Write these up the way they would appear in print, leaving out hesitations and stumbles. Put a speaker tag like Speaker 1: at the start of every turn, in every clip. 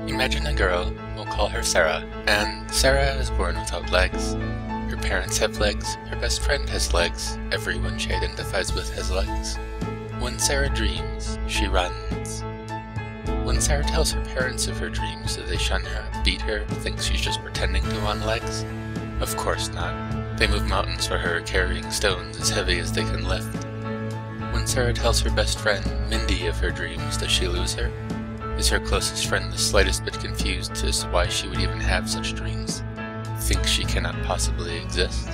Speaker 1: Imagine a girl, we'll call her Sarah, and Sarah is born without legs. Her parents have legs, her best friend has legs, everyone she identifies with has legs. When Sarah dreams, she runs. When Sarah tells her parents of her dreams, do they shun her, beat her, think she's just pretending to want legs? Of course not. They move mountains for her, carrying stones as heavy as they can lift. When Sarah tells her best friend, Mindy, of her dreams, does she lose her? Is her closest friend the slightest bit confused as to why she would even have such dreams? Think she cannot possibly exist?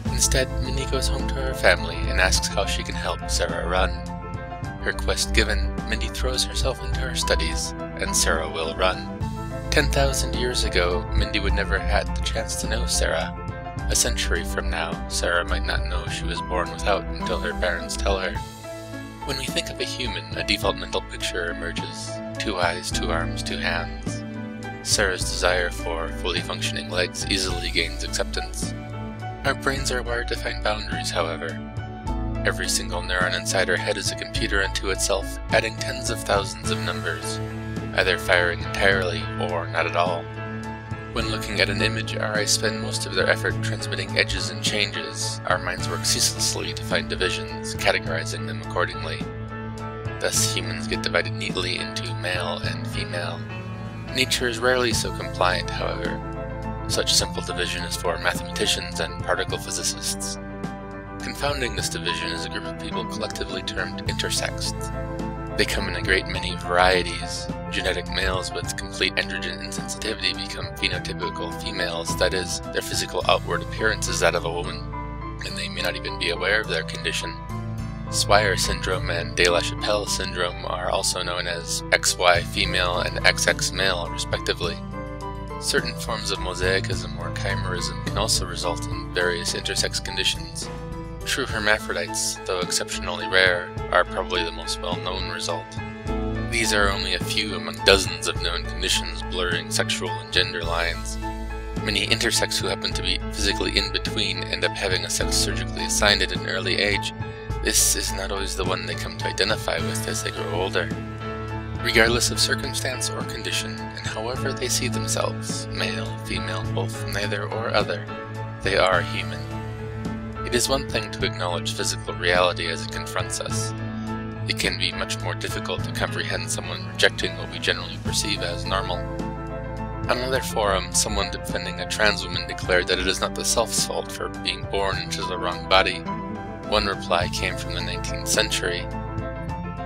Speaker 1: Instead, Mindy goes home to her family and asks how she can help Sarah run. Her quest given, Mindy throws herself into her studies, and Sarah will run. 10,000 years ago, Mindy would never have had the chance to know Sarah. A century from now, Sarah might not know she was born without until her parents tell her. When we think of a human, a default mental picture emerges. 2 eyes, 2 arms, 2 hands. Sarah's desire for fully functioning legs easily gains acceptance. Our brains are wired to find boundaries, however. Every single neuron inside our head is a computer unto itself, adding tens of thousands of numbers, either firing entirely or not at all. When looking at an image, our eyes spend most of their effort transmitting edges and changes. Our minds work ceaselessly to find divisions, categorizing them accordingly. Thus, humans get divided neatly into male and female. Nature is rarely so compliant, however. Such simple division is for mathematicians and particle physicists. Confounding this division is a group of people collectively termed intersexed. They come in a great many varieties. Genetic males with complete androgen insensitivity become phenotypical females, that is, their physical outward appearance is that of a woman, and they may not even be aware of their condition. Swyer syndrome and De La Chapelle syndrome are also known as XY female and XX male, respectively. Certain forms of mosaicism or chimerism can also result in various intersex conditions. True hermaphrodites, though exceptionally rare, are probably the most well-known result. These are only a few among dozens of known conditions blurring sexual and gender lines. Many intersex who happen to be physically in between end up having a sex surgically assigned at an early age. This is not always the one they come to identify with as they grow older. Regardless of circumstance or condition, and however they see themselves, male, female, both, neither or other, they are human. It is one thing to acknowledge physical reality as it confronts us. It can be much more difficult to comprehend someone rejecting what we generally perceive as normal. On another forum, someone defending a trans woman declared that it is not the self's fault for being born into the wrong body. One reply came from the 19th century.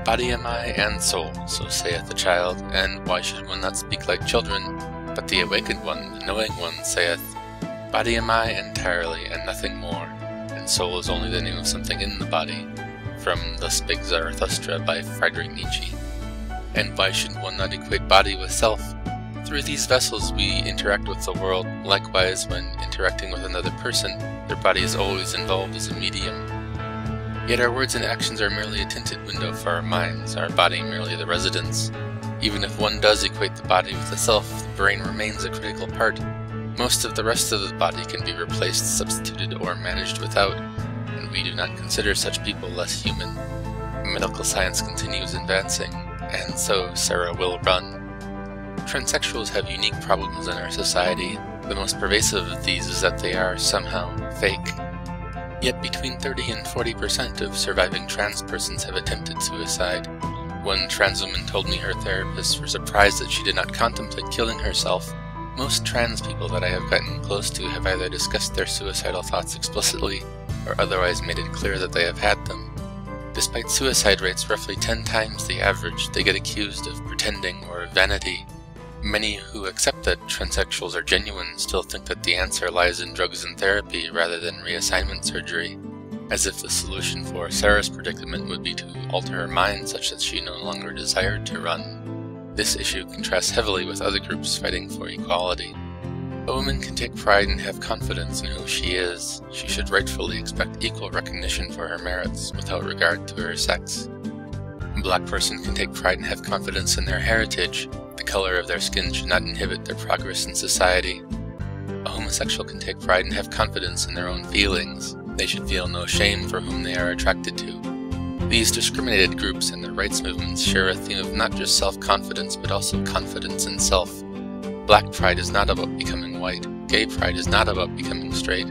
Speaker 1: Body am I and soul, so saith the child, and why should one not speak like children? But the awakened one, the knowing one, saith, Body am I entirely, and nothing more, and soul is only the name of something in the body. From Thus Spake Zarathustra by Friedrich Nietzsche. And why should one not equate body with self? Through these vessels we interact with the world. Likewise, when interacting with another person, their body is always involved as a medium. Yet our words and actions are merely a tinted window for our minds, our body merely the residence. Even if one does equate the body with the self, the brain remains a critical part. Most of the rest of the body can be replaced, substituted, or managed without, and we do not consider such people less human. Medical science continues advancing, and so Sarah will run. Transsexuals have unique problems in our society. The most pervasive of these is that they are somehow fake. Yet between 30 and 40% of surviving trans persons have attempted suicide. One trans woman told me her therapists were surprised that she did not contemplate killing herself. Most trans people that I have gotten close to have either discussed their suicidal thoughts explicitly or otherwise made it clear that they have had them. Despite suicide rates roughly 10 times the average, they get accused of pretending or vanity. Many who accept that transsexuals are genuine still think that the answer lies in drugs and therapy rather than reassignment surgery, as if the solution for Sarah's predicament would be to alter her mind such that she no longer desired to run. This issue contrasts heavily with other groups fighting for equality. A woman can take pride and have confidence in who she is. She should rightfully expect equal recognition for her merits, without regard to her sex. A black person can take pride and have confidence in their heritage. The color of their skin should not inhibit their progress in society. A homosexual can take pride and have confidence in their own feelings. They should feel no shame for whom they are attracted to. These discriminated groups and their rights movements share a theme of not just self-confidence, but also confidence in self. Black pride is not about becoming white. Gay pride is not about becoming straight.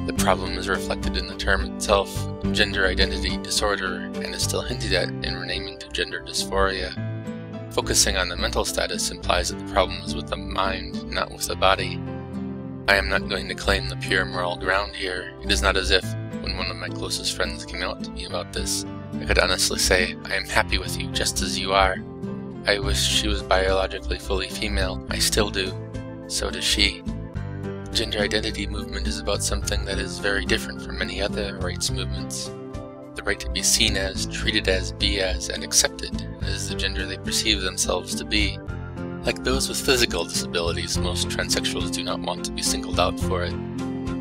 Speaker 1: The problem is reflected in the term itself, gender identity disorder, and is still hinted at in renaming to gender dysphoria. Focusing on the mental status implies that the problem is with the mind, not with the body. I am not going to claim the pure moral ground here. It is not as if, when one of my closest friends came out to me about this, I could honestly say, I am happy with you just as you are. I wish she was biologically fully female. I still do. So does she. The gender identity movement is about something that is very different from many other rights movements. The right to be seen as, treated as, be as, and accepted as the gender they perceive themselves to be. Like those with physical disabilities, most transsexuals do not want to be singled out for it.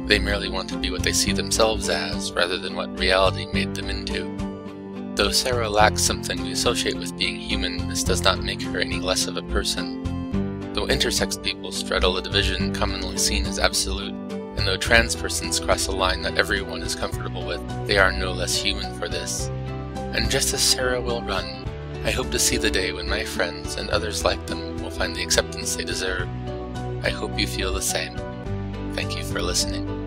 Speaker 1: They merely want to be what they see themselves as, rather than what reality made them into. Though Sarah lacks something we associate with being human, this does not make her any less of a person. Though intersex people straddle a division commonly seen as absolute, and though trans persons cross a line that everyone is comfortable with, they are no less human for this. And just as Sarah will run, I hope to see the day when my friends and others like them will find the acceptance they deserve. I hope you feel the same. Thank you for listening.